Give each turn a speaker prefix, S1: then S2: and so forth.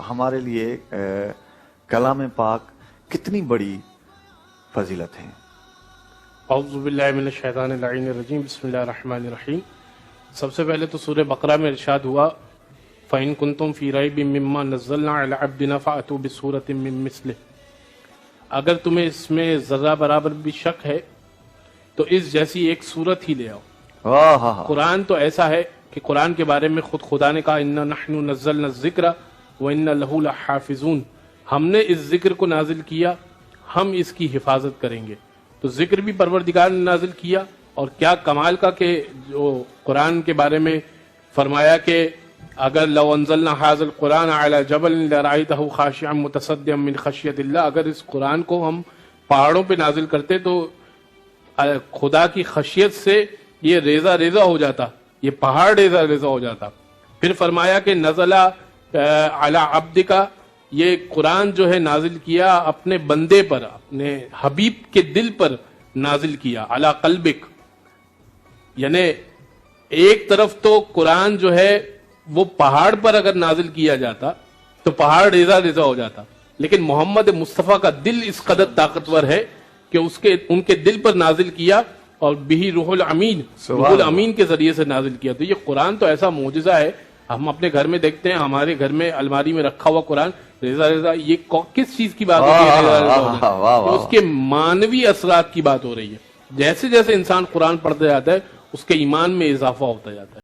S1: ہمارے لیے کلام پاک کتنی بڑی فضیلت ہے؟
S2: اعوذ باللہ من الشیطان اللعین الرجیم، بسم اللہ الرحمن الرحیم۔ سب سے پہلے تو سورہ بقرہ میں ارشاد ہوا فَإِن كُنتُمْ فِي رَيْبٍ مِّمَّا نَزَّلْنَا عَلَىٰ عَبْدِنَا فَأْتُوا بِسُورَةٍ مِّن مِّثْلِهِ، اگر تمہیں اس میں ذرہ برابر بھی شک ہے تو اس جیسی ایک صورت ہی لے آؤ۔ قرآن تو ایسا ہے کہ قرآن کے بارے میں خود خدا نے کہا اِنَّا نَحْنُ نَزَّلْنَا الذِّكْرَ وَإِنَّا لَهُ لَحَافِظُونَ، ہم نے اس ذکر کو نازل کیا، ہم اس کی حفاظت کریں گے۔ تو ذکر بھی پروردگار نے نازل کیا، اور کیا کمال کا کہ جو قرآن کے بارے میں فرمایا کہ اگر لو انزلنا هذا القرآن على جبل لرأيته خاشعا متصدعا من خشیت اللہ، اگر اس قرآن کو ہم پہاڑوں پہ نازل کرتے تو خدا کی خشیت سے یہ ریزہ ریزہ ہو جاتا، یہ پہاڑ ریزہ ریزہ ہو جاتا۔ پھر فرمایا کہ نزل علی عبدک، یہ قرآن جو ہے نازل کیا اپنے بندے پر، اپنے حبیب کے دل پر نازل کیا، علی قلبک، یعنی ایک طرف تو قرآن جو ہے وہ پہاڑ پر اگر نازل کیا جاتا تو پہاڑ ریزہ ریزہ ہو جاتا، لیکن محمد مصطفیٰ کا دل اس قدر طاقتور ہے کہ ان کے دل پر نازل کیا، اور بہی روح الامین، روح الامین کے ذریعے سے نازل کیا۔ تو یہ قرآن تو ایسا معجزہ ہے، ہم اپنے گھر میں دیکھتے ہیں، ہمارے گھر میں الماری میں رکھا ہوا قرآن ریزہ ریزہ، یہ کس چیز کی بات ہو رہی ہے؟ ریزہ ریزہ ہو جاتا ہے، اس کے معنوی اثرات کی بات ہو رہی ہے۔ جیسے جیسے انسان قرآن پڑھتا جاتا ہے اس کے ایمان میں اضافہ ہوتا جاتا ہے۔